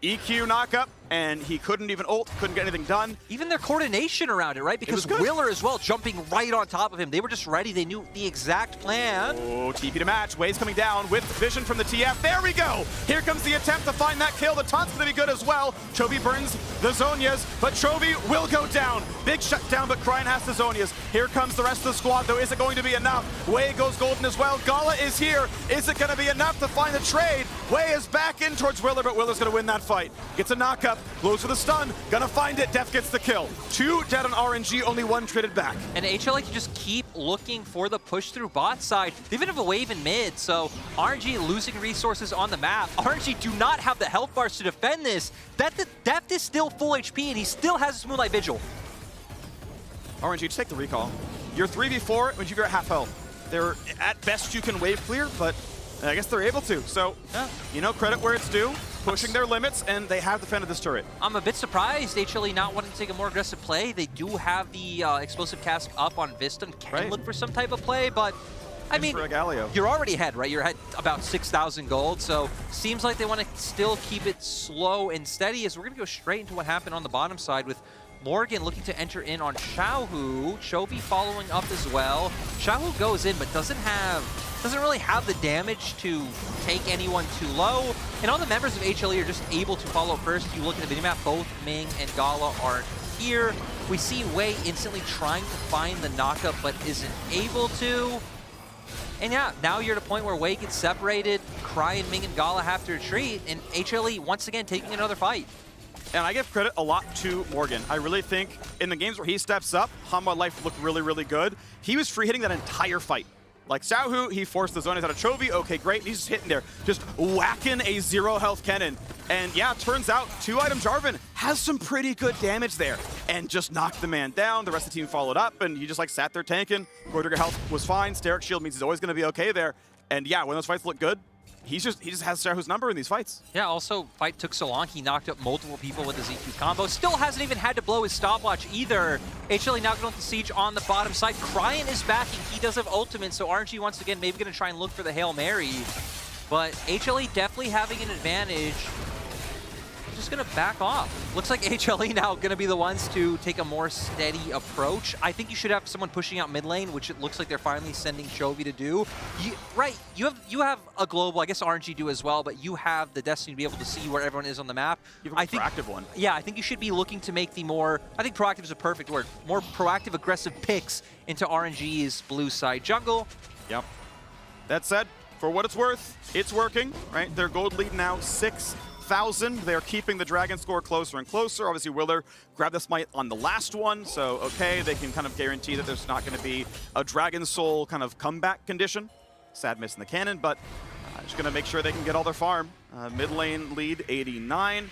EQ knockup, and he couldn't even ult, couldn't get anything done. Even their coordination around it, right? Because Willer as well, jumping right on top of him. They were just ready. They knew the exact plan. Oh, TP to match. Wave's coming down with vision from the TF. There we go. Here comes the attempt to find that kill. The taunt's going to be good as well. Chovy burns the Zonias, but Chovy will go down. Big shutdown, but Cryan has the Zonias. Here comes the rest of the squad, though. Is it going to be enough? Wei goes golden as well. Gala is here. Is it going to be enough to find the trade? Wei is back in towards Willer, but Willer's going to win that fight. Gets a knockup, blows for the stun, gonna find it. Def gets the kill. 2 dead on RNG, only 1 traded back. And HLE can just keep looking for the push through bot side. They even have a wave in mid, so RNG losing resources on the map. RNG do not have the health bars to defend this. Deft is still full HP, and he still has a Moonlight Vigil. RNG, just take the recall. You're 3v4 when you're at half health. They're, at best, you can wave clear, but I guess they're able to. So, yeah, you know, credit where it's due. Pushing their limits, and they have defended this turret. I'm a bit surprised HLE not wanting to take a more aggressive play. They do have the explosive cask up on Vista and can look for some type of play, but I mean, for a Galio. You're already ahead, right? You're at about 6,000 gold, so seems like they want to still keep it slow and steady, as we're going to go straight into what happened on the bottom side with Morgan looking to enter in on Xiaohu. Chovy following up as well. Xiaohu goes in, but doesn't really have the damage to take anyone too low. And all the members of HLE are just able to follow first. If you look at the minimap, both Ming and Gala are here. We see Wei instantly trying to find the knockup, but isn't able to. And yeah, now you're at a point where Wei gets separated. Cryan, Ming, and Gala have to retreat, and HLE once again taking another fight. And I give credit a lot to Morgan. I really think in the games where he steps up, Hanwha Life looked really, really good. He was free hitting that entire fight. Like Xiaohu, he forced the Zonias out of Chovy. Okay, great. He's just hitting there, just whacking a 0 health cannon. And yeah, turns out 2-item Jarvan has some pretty good damage there and just knocked the man down. The rest of the team followed up, and he just like sat there tanking. Goldrigger health was fine. Steric shield means he's always going to be okay there. And yeah, when those fights look good, he just has Xiaohu's number in these fights. Yeah, also, fight took so long, he knocked up multiple people with his EQ combo. Still hasn't even had to blow his stopwatch either. HLE now going to siege on the bottom side. Cryan is backing. He does have ultimate, so RNG once again maybe going to try and look for the Hail Mary. But HLE definitely having an advantage. Just going to back off. Looks like HLE now going to be the ones to take a more steady approach. I think you should have someone pushing out mid lane, which it looks like they're finally sending Chovy to do. You have a global, I guess RNG do as well, but you have the destiny to be able to see where everyone is on the map. You have a proactive one. Yeah, I think you should be looking to make the more, I think proactive is a perfect word, more proactive, aggressive picks into RNG's blue side jungle. Yep. That said, for what it's worth, it's working, right? Their gold lead now 6,000. They're keeping the dragon score closer and closer. Obviously, Willer grabbed the smite on the last one, so okay, they can kind of guarantee that there's not going to be a Dragon Soul kind of comeback condition. Sad miss in the cannon, but just going to make sure they can get all their farm. Mid lane lead 89.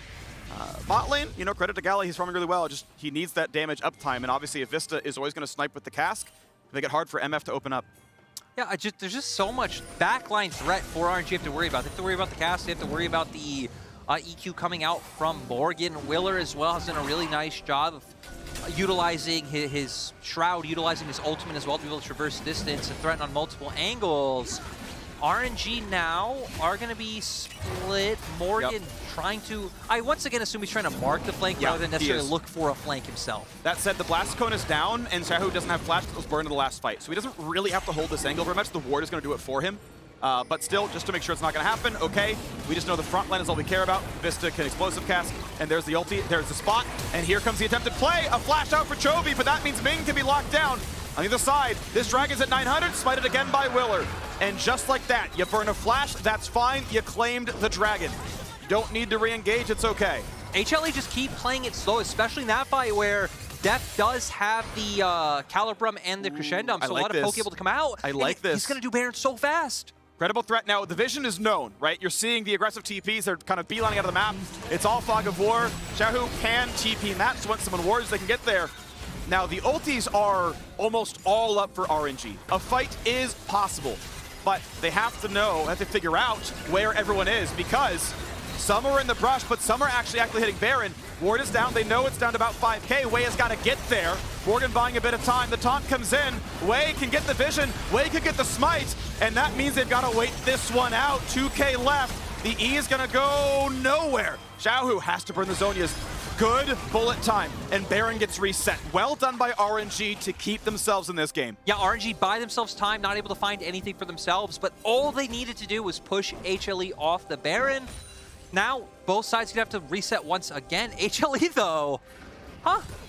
Bot lane, you know, credit to Gala, he's farming really well. Just he needs that damage uptime, and obviously if Vista is always going to snipe with the cask, make it hard for MF to open up. Yeah, there's just so much backline threat for RNG you have to worry about. They have to worry about the cast, they have to worry about the EQ coming out from Morgan. Willer as well has done a really nice job of utilizing his Shroud, utilizing his ultimate as well to be able to traverse distance and threaten on multiple angles. RNG now are going to be split. Morgan trying to, I once again assume he's trying to mark the flank rather than necessarily look for a flank himself. That said, the Blast Cone is down, and Xiaohu doesn't have flash that was burned in the last fight, so he doesn't really have to hold this angle very much. The ward is going to do it for him. But still, just to make sure it's not going to happen, okay, we just know the front line is all we care about. Vista can explosive cast, and there's the ulti, there's the spot, and here comes the attempted play. A flash out for Chovy, but that means Ming can be locked down. On the other side, this Dragon's at 900, smited again by Willer. And just like that, you burn a flash, that's fine, you claimed the Dragon. Don't need to re-engage, it's okay. HLE just keep playing it slow, especially in that fight where Def does have the Calibrum and the Crescendum, so a lot of folk able to come out. I like this. He's going to do Baron so fast. Credible threat. Now, the vision is known, right? You're seeing the aggressive TPs. They're kind of beelining out of the map. It's all Fog of War. Xiaohu can TP maps once someone wards, they can get there. Now, the ultis are almost all up for RNG. A fight is possible, but they have to know, have to figure out where everyone is, because some are in the brush, but some are actually hitting Baron. Ward is down. They know it's down to about 5K. Wei has got to get there. Morgan buying a bit of time. The taunt comes in. Wei can get the vision. Wei can get the smite. And that means they've got to wait this one out. 2K left. The E is going to go nowhere. Xiaohu has to burn the Zhonya's. Good bullet time. And Baron gets reset. Well done by RNG to keep themselves in this game. Yeah, RNG buy themselves time, not able to find anything for themselves, but all they needed to do was push HLE off the Baron. Now, both sides gonna have to reset once again. HLE, though,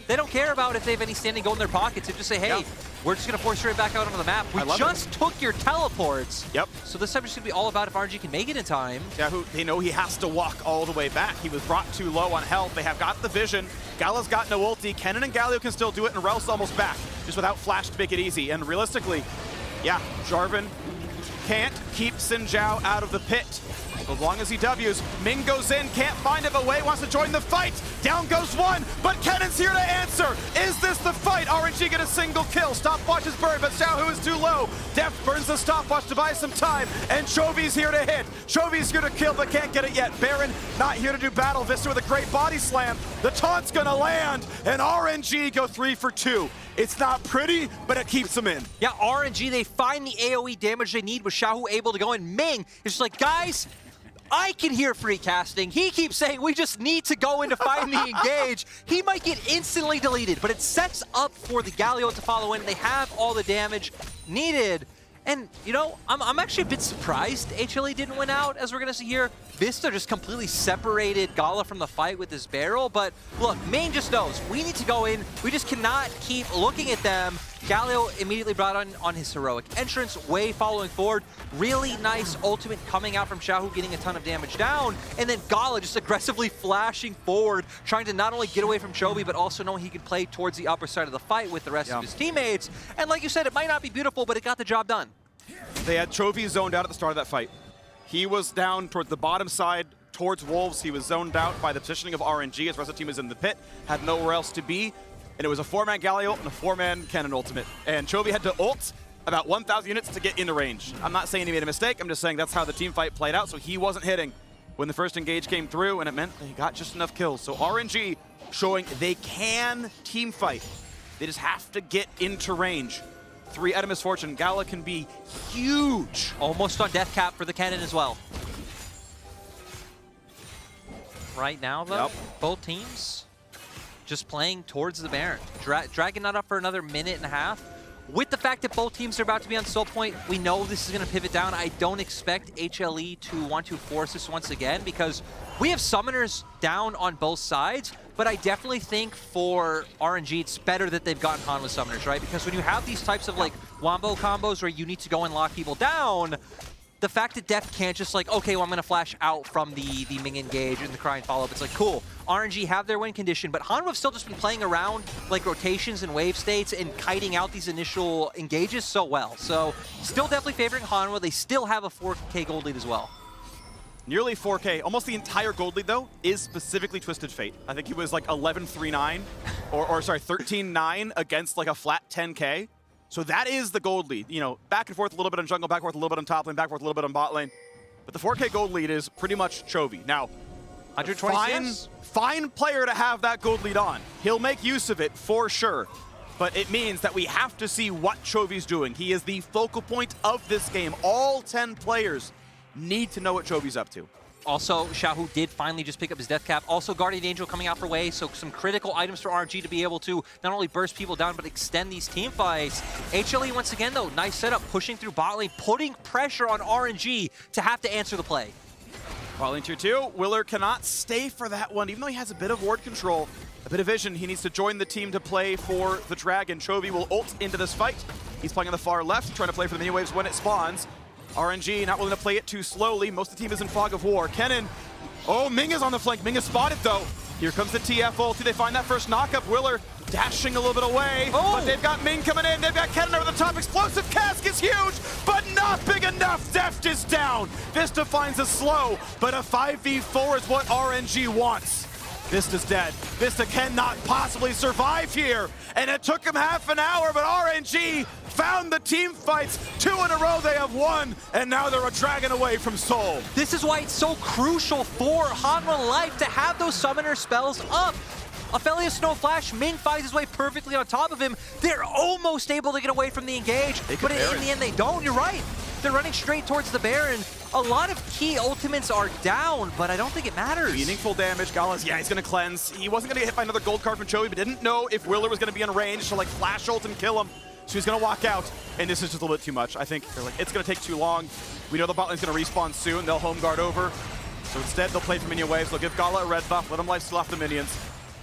they don't care about if they have any standing gold in their pockets. They just say, hey, we're just gonna force you right back out onto the map. We just took your teleports. Yep. So this time it's gonna be all about if RNG can make it in time. Yeah, they know he has to walk all the way back. He was brought too low on health. They have got the vision. Gala's got no ulti. Kennen and Galio can still do it, and Rel's almost back, just without flash to make it easy. And realistically, yeah, Jarvan can't keep Xin Zhao out of the pit. As long as he W's, Ming goes in, can't find it, but Wei wants to join the fight. Down goes one, but Kennen's here to answer. Is this the fight? RNG get a single kill. Stopwatch is burned, but Xiaohu is too low. Def burns the stopwatch to buy some time, and Chovy's here to hit. Chovy's here to kill, but can't get it yet. Baron not here to do battle. Vista with a great body slam. The taunt's gonna land, and RNG go 3 for 2. It's not pretty, but it keeps them in. Yeah, RNG, they find the AoE damage they need with Xiaohu able to go in. Ming is just like, guys, I can hear free casting. He keeps saying we just need to go in to find the engage. He might get instantly deleted, but it sets up for the Galio to follow in. They have all the damage needed. And, you know, I'm actually a bit surprised HLE didn't win out, as we're going to see here. Vista just completely separated Gala from the fight with his barrel. But look, Main just knows we need to go in. We just cannot keep looking at them. Galio immediately brought on his heroic entrance, Wei following forward. Really nice ultimate coming out from Xiaohu, getting a ton of damage down. And then Gala just aggressively flashing forward, trying to not only get away from Chovy, but also knowing he could play towards the upper side of the fight with the rest of his teammates. And like you said, it might not be beautiful, but it got the job done. They had Chovy zoned out at the start of that fight. He was down towards the bottom side, towards Wolves. He was zoned out by the positioning of RNG. His rest of the team is in the pit, had nowhere else to be. And it was a 4-man Galio and a 4-man Kennen ultimate. And Chovy had to ult about 1,000 units to get into range. I'm not saying he made a mistake. I'm just saying that's how the team fight played out. So he wasn't hitting when the first engage came through, and it meant they got just enough kills. So RNG showing they can team fight. They just have to get into range. 3 out of Misfortune. Gala can be huge. Almost on death cap for the Kennen as well. Right now, though, both teams just playing towards the Baron. Dragon not up for another minute and a half. With the fact that both teams are about to be on soul point, we know this is going to pivot down. I don't expect HLE to want to force this once again because we have summoners down on both sides, but I definitely think for RNG, it's better that they've gotten Han with summoners, right? Because when you have these types of like wombo combos where you need to go and lock people down, the fact that Def can't just like, okay, well, I'm going to flash out from the Ming engage and the crying follow-up. It's like, cool. RNG have their win condition, but Hanwha have still just been playing around like rotations and wave states and kiting out these initial engages so well. So still definitely favoring Hanwha. They still have a 4K gold lead as well. Nearly 4K. Almost the entire gold lead, though, is specifically Twisted Fate. I think he was like 11-3-9, or sorry, 13-9 against like a flat 10K. So that is the gold lead. You know, back and forth a little bit on jungle, back and forth a little bit on top lane, back and forth a little bit on bot lane. But the 4K gold lead is pretty much Chovy. Now, 120 fine player to have that gold lead on. He'll make use of it for sure. But it means that we have to see what Chovy's doing. He is the focal point of this game. All 10 players need to know what Chovy's up to. Also, Xiaohu did finally just pick up his death cap. Also, Guardian Angel coming out for Wei, so some critical items for RNG to be able to not only burst people down, but extend these team fights. HLE, once again, though, nice setup, pushing through bot lane, putting pressure on RNG to have to answer the play. Bot lane tier 2, Willer cannot stay for that one, even though he has a bit of ward control, a bit of vision. He needs to join the team to play for the dragon. Chovy will ult into this fight. He's playing on the far left, trying to play for the mini waves when it spawns. RNG not willing to play it too slowly. Most of the team is in fog of war. Kennen, oh, Ming is on the flank. Ming is spotted though. Here comes the TF ult. Do they find that first knockup? Willer dashing a little bit away, but they've got Ming coming in. They've got Kennen over the top. Explosive cask is huge, but not big enough. Deft is down. Vista finds a slow, but a 5v4 is what RNG wants. Vista's dead. Vista cannot possibly survive here, and it took him half an hour, but RNG found the team fights. 2 in a row they have won, and now they're a dragon away from Seoul. This is why it's so crucial for Hanwha Life to have those summoner spells up. Ophelia Snow Flash, Ming finds his way perfectly on top of him. They're almost able to get away from the engage, but in the end they don't. You're right. They're running straight towards the Baron. A lot of key ultimates are down, but I don't think it matters. Meaningful damage. Gala's, yeah, he's going to cleanse. He wasn't going to get hit by another gold card from Chovy, but didn't know if Willer was going to be in range to like flash ult and kill him. So he's going to walk out, and this is just a little bit too much. I think they're like, it's going to take too long. We know the bot lane's going to respawn soon. They'll home guard over. So instead, they'll play for minion waves. They'll give Gala a red buff, let him lifesteal off the minions.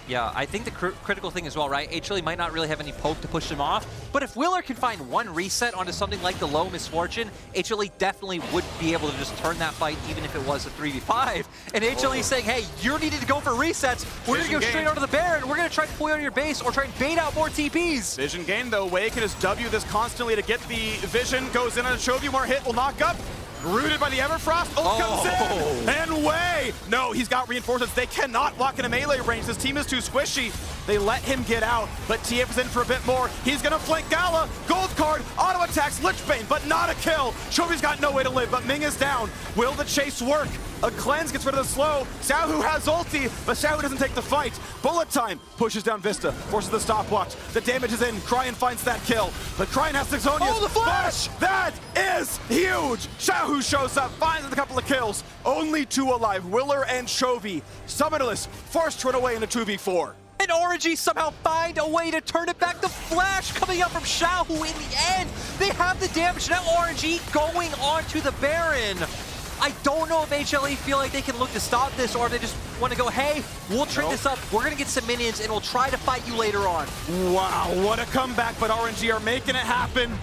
Yeah, I think the critical thing as well, right? HLE might not really have any poke to push them off, but if Willer can find one reset onto something like the low misfortune, HLE definitely would be able to just turn that fight even if it was a 3v5. And HLE saying, hey, you're needed to go for resets. We're going to go straight onto the Baron. We're going to try to pull you on your base or try and bait out more TPs. Vision gain, though. Wei can just W this constantly to get the vision. Goes in on a Chovy, more hit, will knock up. Rooted by the Everfrost, ult comes in, and Wei! No, he's got reinforcements. They cannot walk into melee range. This team is too squishy. They let him get out, but TF is in for a bit more. He's gonna flank Gala, gold card, auto attacks, Lichbane, but not a kill. Chovy's got no way to live, but Ming is down. Will the chase work? A cleanse gets rid of the slow. Xiaohu has ulti, but Xiaohu doesn't take the fight. Bullet time pushes down Vista, forces the stopwatch. The damage is in. Cryan finds that kill, but Cryan has Saxonius. Oh, the flash! That is huge. Xiaohu shows up, finds a couple of kills. Only 2 alive, Willer and Chovy. Summonerless forced to run away in a 2v4. And RNG somehow find a way to turn it back. The flash coming up from Xiaohu in the end. They have the damage. Now RNG going on to the Baron. I don't know if HLE feel like they can look to stop this or if they just want to go, hey, we'll trade this up. We're going to get some minions and we'll try to fight you later on. Wow, what a comeback, but RNG are making it happen.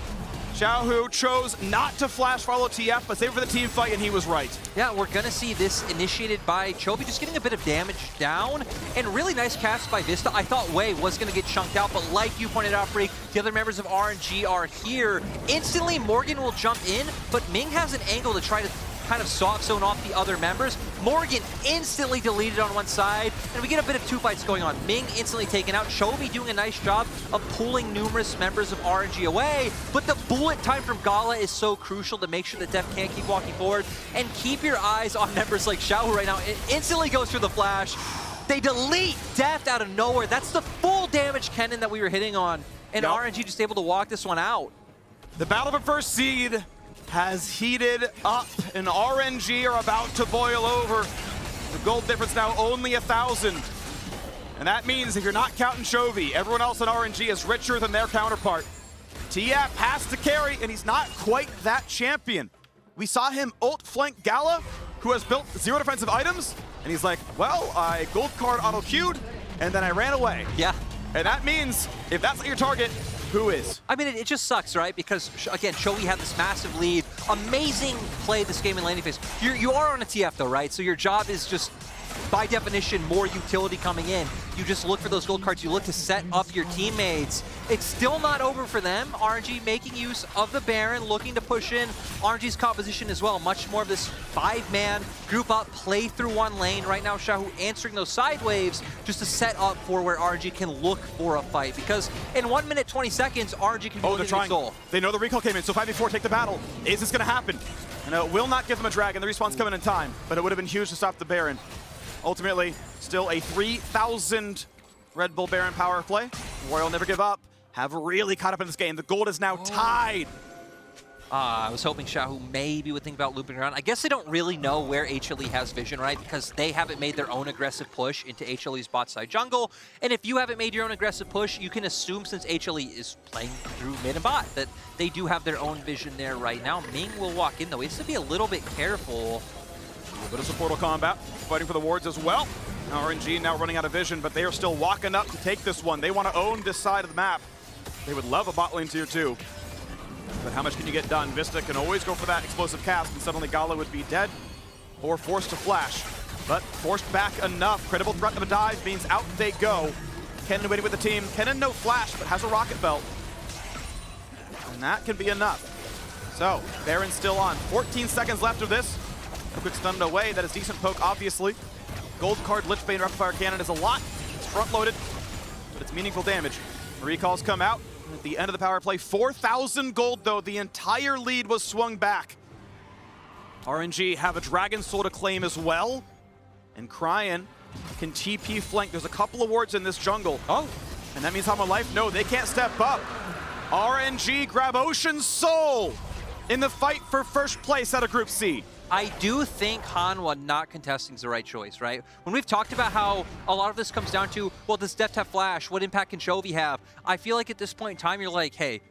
Xiaohu chose not to flash follow TF, but saved for the team fight, and he was right. Yeah, we're going to see this initiated by Chovy, just getting a bit of damage down, and really nice cast by Vista. I thought Wei was going to get chunked out, but like you pointed out, Freak, the other members of RNG are here. Instantly, Morgan will jump in, but Ming has an angle to try to kind of soft zone off the other members. Morgan instantly deleted on one side, and we get a bit of 2 fights going on. Ming instantly taken out. Chovy doing a nice job of pulling numerous members of RNG away, but the bullet time from Gala is so crucial to make sure that Def can't keep walking forward. And keep your eyes on members like Xiaohu right now. It instantly goes through the flash. They delete Deft out of nowhere. That's the full damage Kennen that we were hitting on, and RNG just able to walk this one out. The battle for first seed has heated up, and RNG are about to boil over. The gold difference now only 1,000. And that means if you're not counting Chovy, everyone else in RNG is richer than their counterpart. TF has to carry, and he's not quite that champion. We saw him ult flank Gala, who has built 0 defensive items, and he's like, well, I gold card auto-queued, and then I ran away. Yeah. And that means, if that's not your target, who is? I mean, it just sucks, right? Because, again, Chovy had this massive lead. Amazing play this game in laning phase. You are on a TF, though, right? So your job is just, by definition, more utility coming in. You just look for those gold cards. You look to set up your teammates. It's still not over for them. RNG making use of the Baron, looking to push in RNG's composition as well. Much more of this 5-man group up, play through one lane. Right now, Xiaohu answering those side waves just to set up for where RNG can look for a fight. Because in 1 minute, 20 seconds, RNG can go into the soul. They know the recall came in, so 5v4 take the battle. Is this going to happen? And it will not give them a dragon. The respawn's coming in time, but it would have been huge to stop the Baron. Ultimately, still a 3,000 Red Bull Baron power play. Royal never give up. Have really caught up in this game. The gold is now tied. I was hoping Shahu maybe would think about looping around. I guess they don't really know where HLE has vision, right? Because they haven't made their own aggressive push into HLE's bot side jungle. And if you haven't made your own aggressive push, you can assume since HLE is playing through mid and bot that they do have their own vision there right now. Ming will walk in though. He has to be a little bit careful. A little bit of supportal combat, fighting for the wards as well. RNG now running out of vision, but they are still walking up to take this one. They want to own this side of the map. They would love a bot lane tier 2. But how much can you get done? Vista can always go for that explosive cast, and suddenly Gala would be dead or forced to flash. But forced back enough. Credible threat of a dive means out they go. Kennen waiting with the team. Kennen no flash, but has a rocket belt. And that can be enough. So, Baron's still on. 14 seconds left of this. A quick stun away. That is decent poke, obviously. Gold card, Lichbane, Rapid Fire Cannon is a lot. It's front-loaded, but it's meaningful damage. Recalls come out. At the end of the power play, 4,000 gold though. The entire lead was swung back. RNG have a Dragon Soul to claim as well. And Cryan can TP flank. There's a couple of wards in this jungle. Oh. And that means Hanwha Life, no, they can't step up. RNG grab Ocean Soul in the fight for first place out of Group C. I do think Hanwha not contesting is the right choice, right? When we've talked about how a lot of this comes down to, well, does Deft have flash? What impact can Chovy have? I feel like at this point in time, you're like, hey,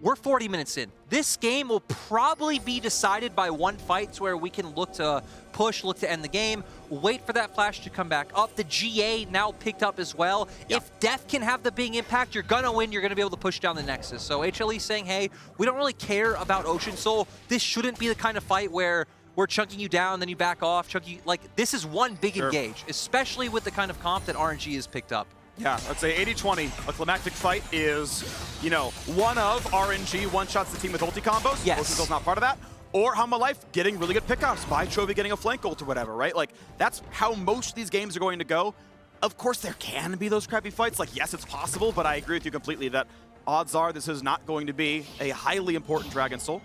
we're 40 minutes in. This game will probably be decided by one fight where we can look to push, look to end the game, wait for that flash to come back up. The GA now picked up as well. Yep. If Death can have the big impact, you're gonna win, you're gonna be able to push down the Nexus. So HLE saying, hey, we don't really care about Ocean Soul. This shouldn't be the kind of fight where we're chunking you down, then you back off, like, this is one big engage, especially with the kind of comp that RNG has picked up. Yeah, let's say 80-20. A climactic fight is, you know, one of RNG one-shots the team with ulti combos. Yes. Ocean Soul's not part of that. Or Hanwha Life getting really good pickoffs by Chovy getting a flank ult or whatever, right? Like, that's how most of these games are going to go. Of course, there can be those crappy fights. Like, yes, it's possible, but I agree with you completely that odds are this is not going to be a highly important Dragon Soul.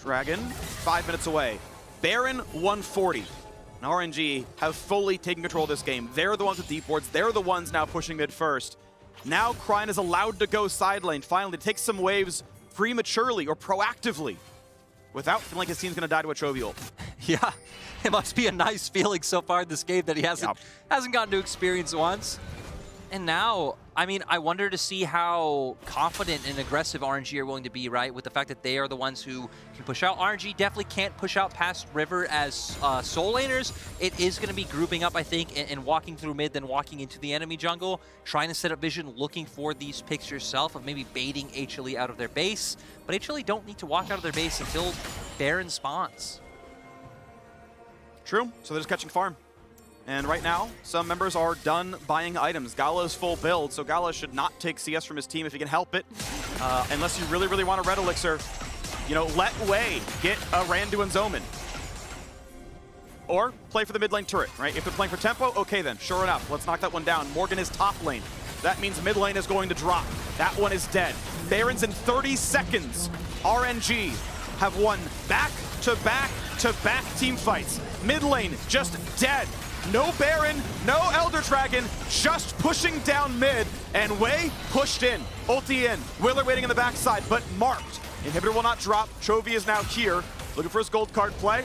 Dragon, 5 minutes away. Baron, 140. And RNG have fully taken control of this game. They're the ones with deep wards. They're the ones now pushing mid first. Now Cryan is allowed to go side lane, finally, to take some waves prematurely or proactively without feeling like his team's going to die to a Chovy ult. Yeah, it must be a nice feeling so far in this game that he hasn't gotten to experience once. And now, I mean, I wonder to see how confident and aggressive RNG are willing to be, right? With the fact that they are the ones who can push out. RNG definitely can't push out past River as soul laners. It is going to be grouping up, I think, and walking through mid, then walking into the enemy jungle, trying to set up vision, looking for these picks yourself of maybe baiting HLE out of their base. But HLE don't need to walk out of their base until Baron spawns. True, so they're just catching farm. And right now, some members are done buying items. Gala's full build, so Gala should not take CS from his team if he can help it. Unless you really, really want a red elixir. You know, let Wei get a Randuin's Omen. Or play for the mid lane turret, right? If they're playing for tempo, okay then, sure enough. Let's knock that one down. Morgan is top lane. That means mid lane is going to drop. That one is dead. Baron's in 30 seconds. RNG have won back-to-back-to-back team fights. Mid lane just dead. No Baron, no Elder Dragon, just pushing down mid, and Wei pushed in, ulti in, Willer waiting in the backside, but marked. Inhibitor will not drop. Chovy is now here, looking for his gold card play.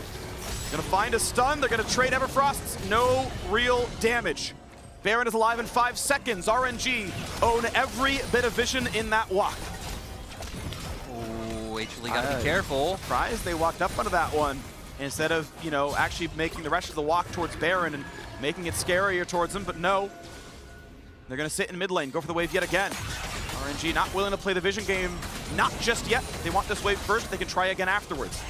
Gonna find a stun, they're gonna trade Everfrosts, no real damage. Baron is alive in 5 seconds. RNG own every bit of vision in that walk. Oh, HLE gotta be careful. Surprised they walked up onto that one, instead of, you know, actually making the rest of the walk towards Baron and making it scarier towards him, but no. They're gonna sit in mid lane, go for the wave yet again. RNG not willing to play the vision game, not just yet. They want this wave first, they can try again afterwards.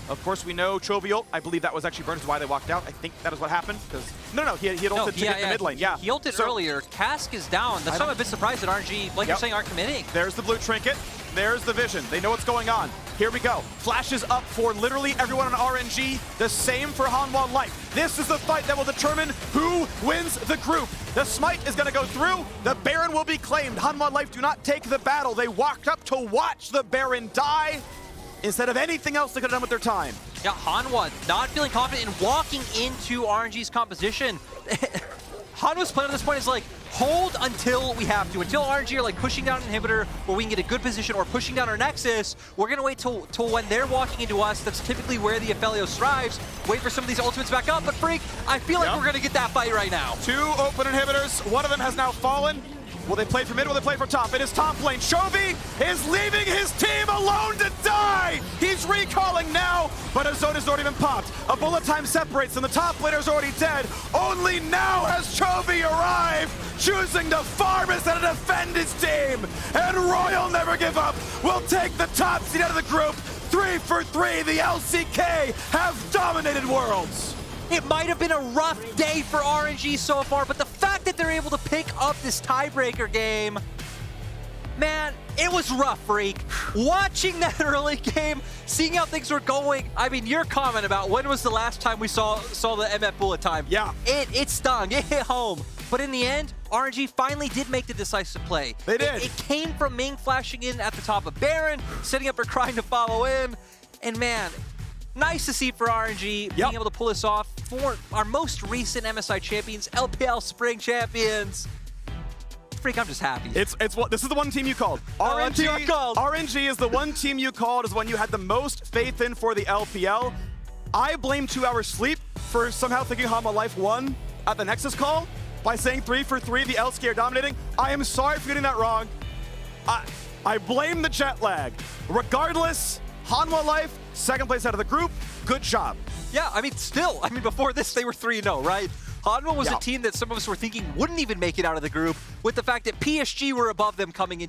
Of course, we know Chovy ult. I believe that was actually burned, is why they walked out. I think that is what happened, because... No, he had ulted to get the mid lane, yeah. He ulted earlier. Cask is down. That's why I'm a bit surprised that RNG, like you're saying, aren't committing. There's the blue trinket. There's the vision. They know what's going on. Here we go. Flashes up for literally everyone on RNG. The same for Hanwha Life. This is the fight that will determine who wins the group. The smite is going to go through. The Baron will be claimed. Hanwha Life do not take the battle. They walked up to watch the Baron die instead of anything else they could have done with their time. Yeah, Hanwha not feeling confident in walking into RNG's composition. Hanwha's plan at this point is like, hold until we have to. Until RNG are like pushing down an inhibitor where we can get a good position or pushing down our Nexus, we're gonna wait till when they're walking into us. That's typically where the Aphelios thrives. Wait for some of these ultimates back up, but Freak, I feel like we're gonna get that fight right now. 2 open inhibitors, one of them has now fallen. Will they play for mid? Will they play for top? It is top lane. Chovy is leaving his team alone to die! He's recalling now, but a zone has already been popped. A bullet time separates and the top laner's already dead. Only now has Chovy arrived, choosing to farm instead of defend his team. And Royal Never Give Up will take the top seed out of the group. 3 for 3, the LCK have dominated Worlds. It might have been a rough day for RNG so far, but the fact that they're able to pick up this tiebreaker game, man, it was rough, Freak. Watching that early game, seeing how things were going, I mean, your comment about when was the last time we saw the MF bullet time, yeah, it stung, it hit home. But in the end, RNG finally did make the decisive play. They did. It came from Ming flashing in at the top of Baron, setting up for Crying to follow in, and man, nice to see for RNG being able to pull this off for our most recent MSI champions, LPL Spring champions. Freak, I'm just happy. It's what this is the one team you called. RNG is the one team you called, is one you had the most faith in for the LPL. I blame 2 hours sleep for somehow thinking Hanwha Life won at the Nexus call by saying 3 for 3, the LCK are dominating. I am sorry for getting that wrong. I blame the jet lag. Regardless, Hanwha Life, 2nd place out of the group. Good job. Yeah, I mean, still, before this, they were 3-0, right? Hanwha was a team that some of us were thinking wouldn't even make it out of the group, with the fact that PSG were above them coming into